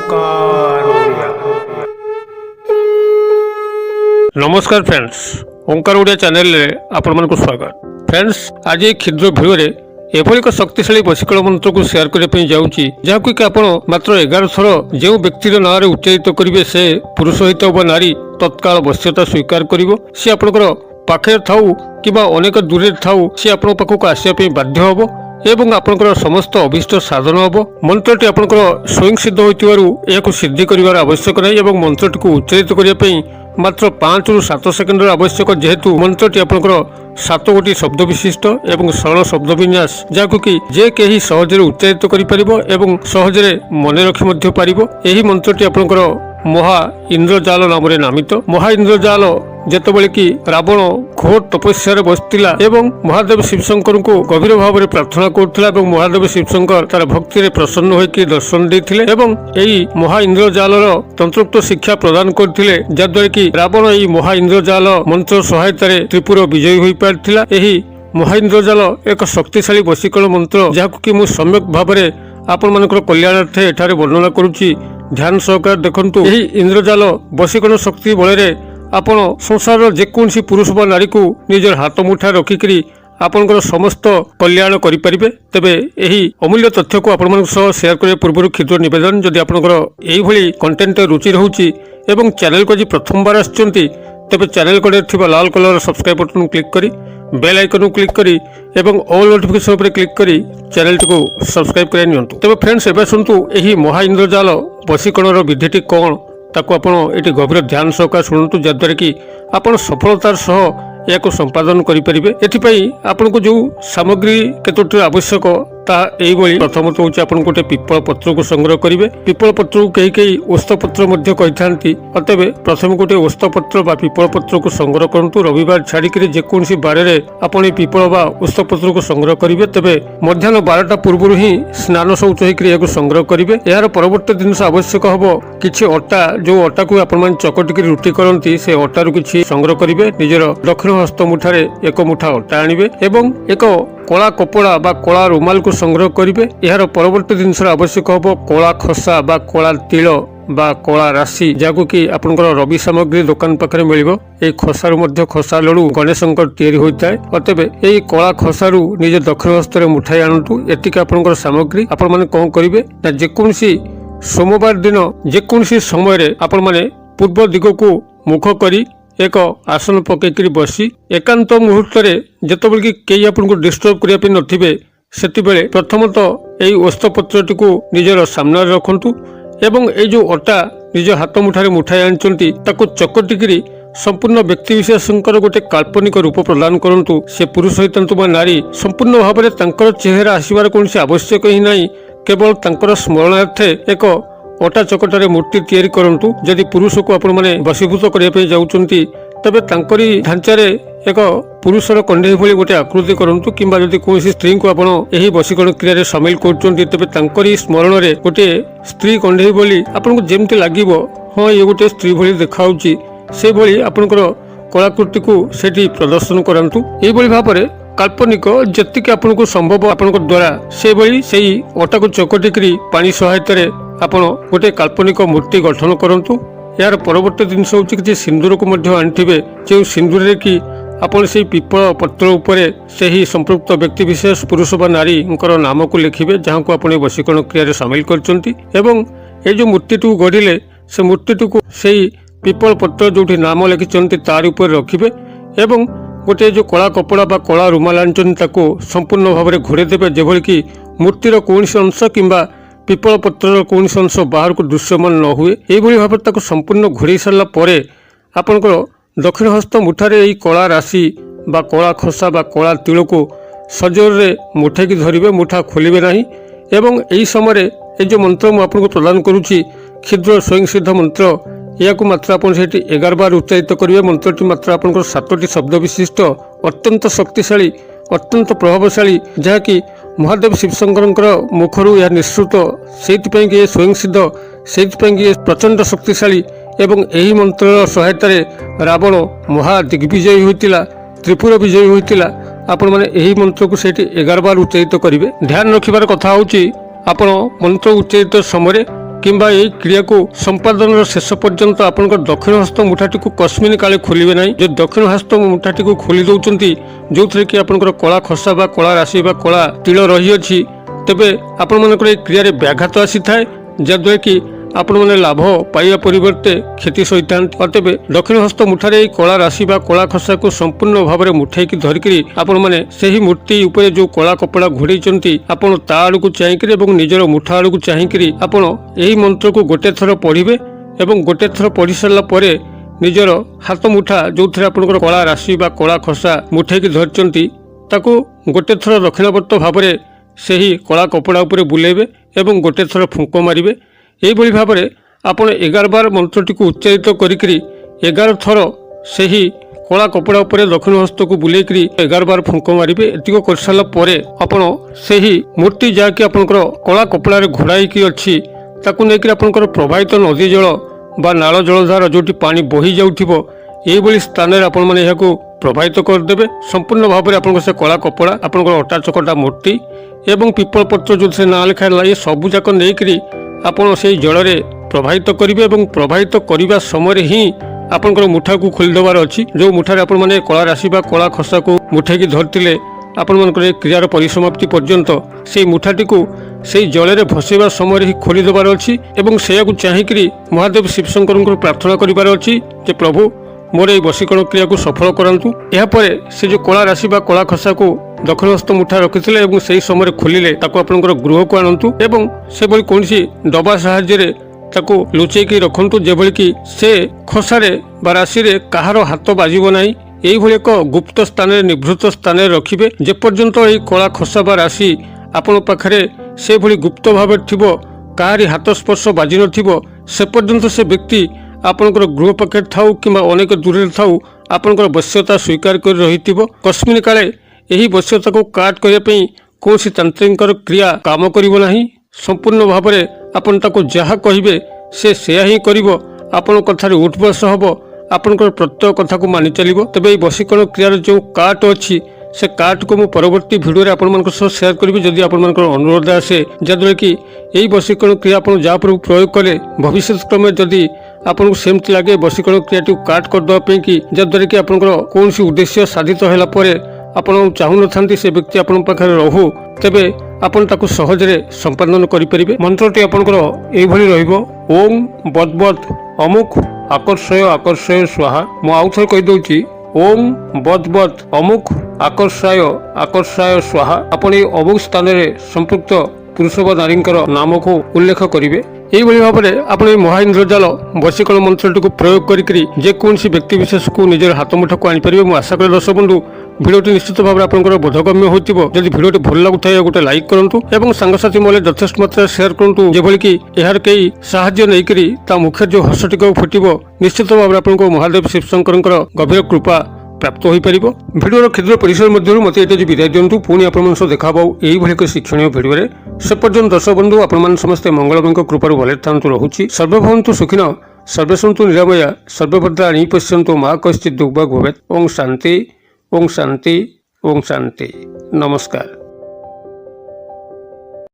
ओंकार ओडिया। नमस्कार फ्रेंड्स, ओंकार ओडिया चैनल रे आपण मन को स्वागत। फ्रेंड्स, आज एक क्षुद्र भिडियो रे एभली एक शक्तिशाली वशीकरण मंत्र को शेयर करने जाऊँगी, जहाँकि आपण मात्र 11 थर जो व्यक्तिर ना उच्चारित करेंगे से पुरुष होता व नारी तत्काल वश्यता स्वीकार कर सी आपंकर पाखे थाऊ कि अनेक दूर थाऊ सी आपण पाखक आसवाई बाध्य हम एवं आपंकर समस्त अभिष्ट साधन हम। मंत्रटी आपंकर स्वयं सिद्ध होती सिद्धि कर आवश्यक नहीं एवं मंत्रटी को उच्चारित करने मात्र 5 ରୁ 7 सेकेंडर आवश्यक, जेहेतु मंत्रटी आपंकर 7 गोटी शब्द विशिष्ट एवं सरल शब्द विन्यास जहाँकु कि जे कहीं सहजरे उच्चारित करें सहजरे मन रखी पारिबो। एही मंत्रटी आपंकर महा इंद्रजाल नाम नामित। महा इंद्रजाल जेतबेले कि रावण घोर तपस्या बसला एवं महादेव शिवशंकर को गभीर भाव में प्रार्थना करुला एवं महादेव शिवशंकर तार भक्ति रे प्रसन्न होकर दर्शन देथिले एवं एई महा इंद्रजाल तंत्रोक्त शिक्षा प्रदान करथिले, जद्वारा कि रावण एई महा इंद्रजाल मंत्र सहायता त्रिपुर विजयी होई पारथिला। एही महा इंद्रजाल एक शक्तिशाली वशीकरण मंत्र जहाँकु कि मु सम्यक भाव में आपण मानकर कल्याणार्थे एठारे वर्णना करुछि। ध्यान सहकार देखंतु। एही इंद्रजाल वशीकरण शक्ति बल आपण संसार जेकोसी पुरुष व नारी को निजर हाथ मुठा रखिकी आपंकर समस्त कल्याण करें। तेबे यही अमूल्य तथ्य को आपण शेयर करने पूर्व क्षुद्र निवेदन, जदि आपंकर यही कंटेंट रुचि रोचे एवं चैनल को आज प्रथम बार आसचंती तेबे चैनल कड़े थिबा लाल कलर सब्सक्राइब बटन क्लिक करी बेल आइकन क्लिक करी एवं ऑल नोटिफिकेशन पर क्लिक करी चैनल को सब्सक्राइब कर नियंतु। तेबे फ्रेंड्स, एबे सुनतु एही महा इंद्रजाल वशीकरण विधिटी कौन ताको आपण एटी गभीर ध्यान सहकार शुणु, जद्वारा कि आपण सफलतार सह या संपादन करें। एथिपाई आपन को जो सामग्री केतोटी आवश्यक ताही प्रथमत हूँ आप गोटे पिपल पत्र को संग्रह करेंगे। पिपल पत्र को कई कई ओस्त पत्र कही अतएव प्रथम गोटे ओस्त पत्र बा पिपल पत्र को संग्रह करूँ। रविवार छाड़िक जेकोसी बारे आपड़ पिपल बा ओस्त पत्र को संग्रह करेंगे। तेबे मध्याह्न 12टा पूर्व ही स्नान शौच होकर संग्रह करेंगे। यार परवर्ती जिन आवश्यक हम कि अटा जो अटा को आप चकटिक रुटी करती से अटारू कि संग्रह करेंगे। निजर दक्षिण हस्त मुठारे एक मुठा अटा आनिबे एवं एक कला कपड़ा बा कला रुमाल को संग्रह करेंगे। यार परवर्ती जिन आवश्यक हम कला खसा बा कला तिल बा कला राशि जहाँकु कि आपंकर रवि सामग्री दुकान पाखे मिल खसारू खसा लड़ू गणेशंकर तैयारी होता है। अतएव यही कला खसारू निज दक्षिण हस्त मुठाई आणतु। एतिक आपंकर सामग्री आपण माने कौन करेंगे ना जेकोसी सोमवार दिन जेकोसी समय आपण माने पूर्व दिग को मुख करी एक आसन पकईकरी बसी एकांत मुहूर्त जितेबाला कि कई आपको डिस्टर्ब करने नथिबे सेतिबेले प्रथमत यही ओस्तपत्रटी को निजर सामने रखंतु एवं ये जो अटा निज हाथ मुठारे मुठाई आनी ताको चकटिकी संपूर्ण व्यक्ति विशेषकर गोटे काल्पनिक रूप प्रदान करंतु। से पुरुष होइतंतु बा नारी संपूर्ण भाव में तांकर चेहरा आसबार कौन आवश्यक ही नहीं, केवल तांकर स्मरणार्थे एक अटा चकटारे मूर्ति तैयारी करंतु। जदि पुरुष को आपण माने वशीभूत करने जाउचंती तबे तांकरी ढांचारे एक पुरुषर कंढे भली गोटे आकृति करंतु, किंबा जदि कोई स्त्री को आपण एही वशीकरण क्रिया रे शामिल करचंती तबे तांकरी स्मरण रे गोटे स्त्री कंढे भली आपन को जेमति लागिवो हां ये गोटे स्त्री भली देखाउची से भली आपनकर कलाकृति को सेठी प्रदर्शन करंतु। एही भली भाबरे काल्पनिक जतिक आपन को संभव आपन द्वारा से भली सेही अटा को चकटिकरी पानी सहायता रे आपण गोटे काल्पनिक मूर्ति गठन करंतु। यार परवर्ती जिनस हूँ कि सिंदूर को आनिथिबे जो सिंदूर कि आपण से पिपल पत्र उपरे से ही संपृक्त व्यक्ति विशेष पुरुष बा नारी नाम को लिखिबे जहाँ को आपण वशीकरण क्रिया शामिल करचंती एवं ये जो मूर्ति गढ़िले से मूर्ति को सही पिपल पत्र जो नाम लिखिंट तार उपर रखिबे एवं गोटे जो कला कपड़ा बा कला रुमाल आनी संपूर्ण भाव में घोड़े देवे जेभली कि मूर्तिर कौन अंश किंबा पिपल पत्र कौन अंश बाहर को दृश्यमान न हुए। यही भाव में संपूर्ण घोड़े सारा परे आपंकर दक्षिण हस्त मुठारे यही कला राशि बा कला खसा बा कला तिल को सजोरे मुठे की धरिबे, मुठा खोलिबे नहीं एवं यही समय ये जो मंत्र मुझे प्रदान करुच्ची क्षुद्र स्वयं सिद्ध मंत्र या मात्र आप 11 बार उच्चारित करेंगे। मंत्रटी मात्र आप 7टी शब्द विशिष्ट अत्यंत शक्तिशाली अत्यंत प्रभावशाली जहाँकि महादेव शिवशंकर मुखर यह निश्रुत से स्वयं सिद्ध से प्रचंड शक्तिशाली एवं यही मंत्र सहायता रावण महा दिग्विजयी होता त्रिपुर विजयी होता। आपण मैंने यही मंत्र को 11 बार उच्चारित करेंगे। ध्यान रखिबार कथा होची आपण मंत्र उच्चारित समय किंबा यही क्रिया को संपादन शेष पर्यंत आपण दक्षिण हस्त मुठाटी को कस्मिन काले खोलिबे नहीं। जो दक्षिण हस्त मुठाटी को खोली दउचंती जो थरे कि आपण कला खसा बा कला राशि बा कला तिल रही अछि, तेबे आपण मानकर ए क्रिया रे व्याघात आसी थाए, जद्वारा कि आपण माने लाभ पाइबा परिवर्ते क्षति सहित। अतएव दक्षिण हस्त मुठारे कला राशि बा कला खसा को संपूर्ण भाव में मुठाई धरिकी आपण माने सही मूर्ति उपरे जो कला कपड़ा घोड़े आपण ता आड़ को चाहिए और निजर मुठा आड़ को चाहिए आपण यही मंत्र को गोटे थर पढ़े और गोटे थर पढ़ी सारा पर निजर हाथ मुठा जो थे आप कला राशि बा कला खसा मुठाई धरती ताको गोटे थर दक्षिणावर्त भाव में सही कला कपड़ा उपरे बुलेबे और गोटे थर फुंक मारे। यही भाव में आपण 11 बार मंत्रटी को उच्चारित करी 11 थर सही कला कपड़ा उपर दक्षिण हस्त को बुले 11 बार फुंक मारे। एतिक कर सारा पर आपण सही मूर्ति जहाँकि आपंकर कला कपड़ा घोड़ाई अच्छी ताकू लेकिन आपंकर प्रवाहित नदी जल बा नाल जलधार जो पानी बही जाऊथिबो यही स्थान आपण मैंने यहाँ प्रवाहित करदे। संपूर्ण भाव में आपंकर से कला कपड़ा आपंकर अटा चकटा मूर्ति एवं पिपल पत्र जो से ना लिखा है सबू जाक नहीं आपण से जल रे प्रवाहित करेंगे और प्रवाहित करने समय ही आपंकर मुठा को खोलीदेवार अच्छी। जो मुठार आपण मैंने कला राशि बा कला खसा को मुठाई धरते आपण मानकर क्रियार परिसमाप्ति पर्यंत से मुठाटी को से जल रे भसेवा समय ही खोलीदेवार अच्छी और से चाहिए महादेव शिवशंकर को प्रार्थना करिवार अच्छी जे प्रभु मोर ये वशीकरण क्रिया को सफल करातु। यापर से जो कला राशि बा कला खसा को दक्षिण हस्त मुठा रखिथिले एवं सही समय खोलिले ताको आपनकर गृह को आनंतु एवं से भली कोनसी डबा सहाय्य ताको लुचेकी रखंतु जेभली कि से खसारे बा राशि रे कहार हाथ बाजिबो नाही। एही भली एक गुप्त स्थान निभृत स्थान रखिबे जेपर्यंत एही कला खसा बा राशि आपण पाखरे से भली गुप्त भाव थिबो काहारी हाथ स्पर्श बाजि नथिबो से पर्यंत से व्यक्ति आपनकर गृह पाखे थाउ किंबा अनेक दूर थाउ आपनकर वश्यता स्वीकार कर रहिथिबो। कस्मिन काले यही वश्यता को काट करने कौन तांत्रिक क्रिया काम करिवो नाही। संपूर्ण भाव में आपन ताको जहा कहिबे से सेया ही करिवो। आपन कथारे उठ बस हबो, आपनकर प्रत्येक कथा को मानि चलिबो। तबे एही वशीकरण क्रियार जो काट अछि से काट को मु परवर्ती भिडियो रे आपन मानक सह शेयर करिबि जदि आपन मानकर अनुरोध आसे, जद्वारा कि एही वशीकरण क्रिया आपन जा पर प्रयोग कले भविष्य क्रमे जदि आपन को सेमति लागे वशीकरण क्रिया काट कर दवा पे कि जद्वारा कि आपनकर कौन उद्देश्य साधित होला परे आपण चाहू न से व्यक्ति आपण पाखे रहू तेबे आपण ताकू सहजरे संपादन करें। मंत्रटी आपणकर एभली रहिबो ओम बदबद अमुक आकर्षय आकर्षय स्वाहा। मु आउ थरे कहि दउची ओम बदबद अमुक आकर्षय आकर्षय स्वाहा। आपण ए अमुक स्थान रे संपृक्त पुरुष व नारी नाम को उल्लेख करेंगे। यही भाव में आप महाइंद्रजाल वशीकरण मंत्रटी को प्रयोग करी जेकोसी व्यक्ति विशेष को निजर हाथ मुठा को आनीपर। मुझे आशा करें दर्शक बंधु भिडियोटी निश्चित भाव में आपंकर बोधगम्य हो। जदि भिडियोटी भल लगुता है गोटे लाइक करूँ और सांगसाथी मल यथेष्ट मात्रा शेयर करूँ जेभली कि यार कई साहाय्य नहीं मुख्य जो हस टिक फुटो निश्चित भाव में आपको महादेव शिवशंकर गभीर कृपा प्राप्त हो पार। भिडियोर क्षुद्र परिसर मध्य मत ये विदाय दिंतु पुणी आप देखा यही एक शिक्षणीय भिडियो से पर्यटन दर्शक बंधु आपण समस्ते मंगलमय कृपार भले था रोचे। सर्वभवन्तु सुखिन सर्वे सन्तु निरामया सर्वभद्राणि पश्यन्तु मा कश्चित् दुर्भाग् भवेत्। ओम शांति ओम शांति ओम शांति। नमस्कार।